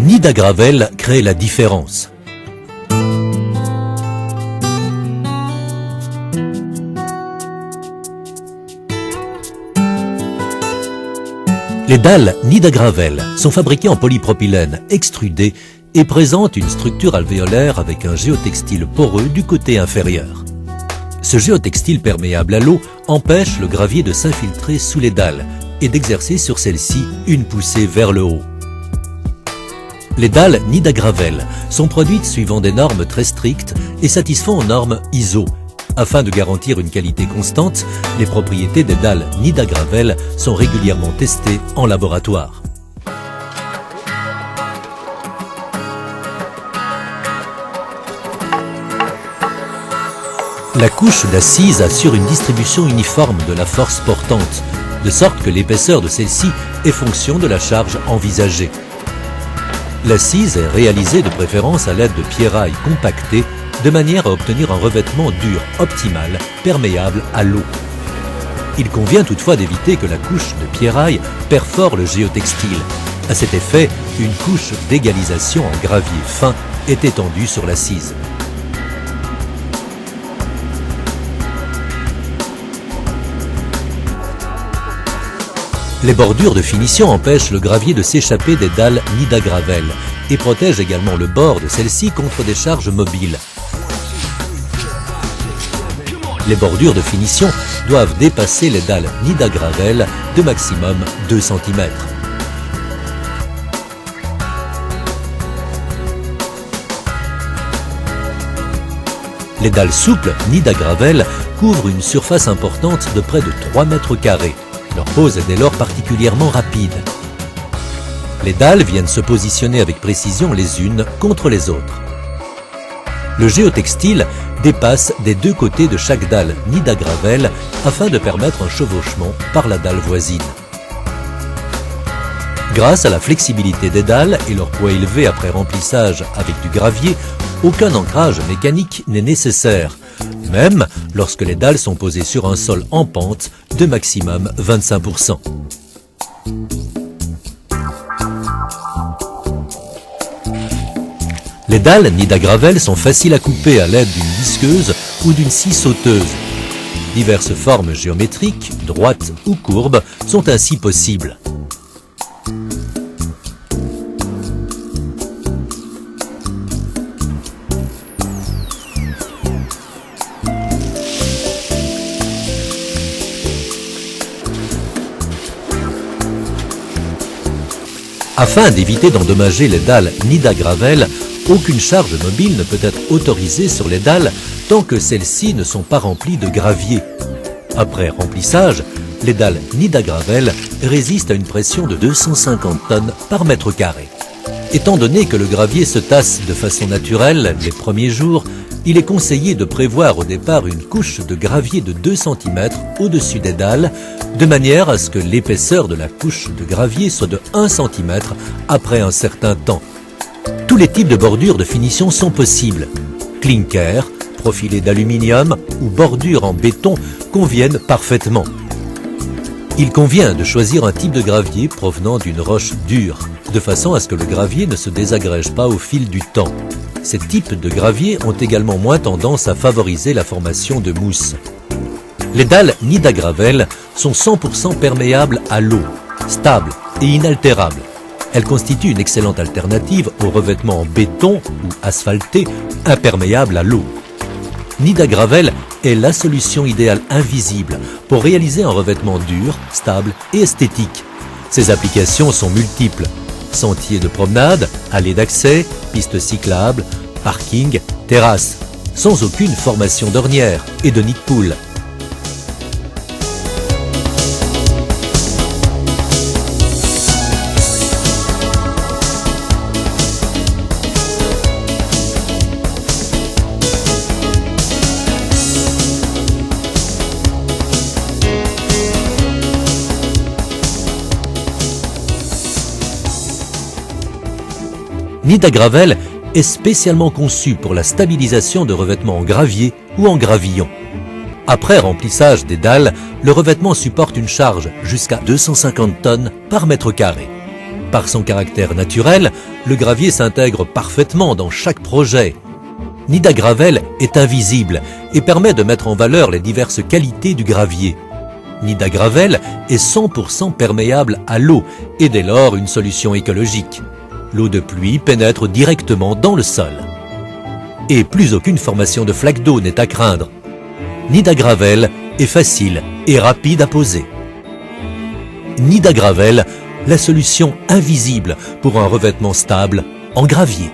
Nida Gravel crée la différence. Les dalles Nida Gravel sont fabriquées en polypropylène extrudé et présentent une structure alvéolaire avec un géotextile poreux du côté inférieur. Ce géotextile perméable à l'eau empêche le gravier de s'infiltrer sous les dalles et d'exercer sur celles-ci une poussée vers le haut. Les dalles Nida Gravel sont produites suivant des normes très strictes et satisfont aux normes ISO. Afin de garantir une qualité constante, les propriétés des dalles Nida Gravel sont régulièrement testées en laboratoire. La couche d'assise assure une distribution uniforme de la force portante, de sorte que l'épaisseur de celle-ci est fonction de la charge envisagée. L'assise est réalisée de préférence à l'aide de pierrailles compactées de manière à obtenir un revêtement dur optimal, perméable à l'eau. Il convient toutefois d'éviter que la couche de pierraille perfore le géotextile. À cet effet, une couche d'égalisation en gravier fin est étendue sur l'assise. Les bordures de finition empêchent le gravier de s'échapper des dalles Nida Gravel et protègent également le bord de celle-ci contre des charges mobiles. Les bordures de finition doivent dépasser les dalles Nida Gravel de maximum 2 cm. Les dalles souples Nida Gravel couvrent une surface importante de près de 3 mètres carrés. Leur pose est dès lors particulièrement rapide. Les dalles viennent se positionner avec précision les unes contre les autres. Le géotextile dépasse des deux côtés de chaque dalle Nida Gravel afin de permettre un chevauchement par la dalle voisine. Grâce à la flexibilité des dalles et leur poids élevé après remplissage avec du gravier, aucun ancrage mécanique n'est nécessaire, même lorsque les dalles sont posées sur un sol en pente de maximum 25%. Les dalles Nida Gravel sont faciles à couper à l'aide d'une visqueuse ou d'une scie sauteuse. Diverses formes géométriques, droites ou courbes, sont ainsi possibles. Afin d'éviter d'endommager les dalles Nida Gravel, aucune charge mobile ne peut être autorisée sur les dalles tant que celles-ci ne sont pas remplies de gravier. Après remplissage, les dalles Nida Gravel résistent à une pression de 250 tonnes par mètre carré. Étant donné que le gravier se tasse de façon naturelle les premiers jours, il est conseillé de prévoir au départ une couche de gravier de 2 cm au-dessus des dalles, de manière à ce que l'épaisseur de la couche de gravier soit de 1 cm après un certain temps. Tous les types de bordures de finition sont possibles. Clinker, profilé d'aluminium ou bordure en béton conviennent parfaitement. Il convient de choisir un type de gravier provenant d'une roche dure, de façon à ce que le gravier ne se désagrège pas au fil du temps. Ces types de graviers ont également moins tendance à favoriser la formation de mousse. Les dalles Nida Gravel sont 100% perméables à l'eau, stables et inaltérables. Elles constituent une excellente alternative aux revêtements en béton ou asphalté imperméables à l'eau. Nida Gravel est la solution idéale invisible pour réaliser un revêtement dur, stable et esthétique. Ses applications sont multiples. Sentiers de promenade, allées d'accès, pistes cyclables, parking, terrasses, sans aucune formation d'ornière et de nid de poule. Nida Gravel est spécialement conçu pour la stabilisation de revêtements en gravier ou en gravillon. Après remplissage des dalles, le revêtement supporte une charge jusqu'à 250 tonnes par mètre carré. Par son caractère naturel, le gravier s'intègre parfaitement dans chaque projet. Nida-Gravel est invisible et permet de mettre en valeur les diverses qualités du gravier. Nida-Gravel est 100% perméable à l'eau et dès lors une solution écologique. L'eau de pluie pénètre directement dans le sol. Et plus aucune formation de flaque d'eau n'est à craindre. Nida-Gravel est facile et rapide à poser. Nida-Gravel, la solution invisible pour un revêtement stable en gravier.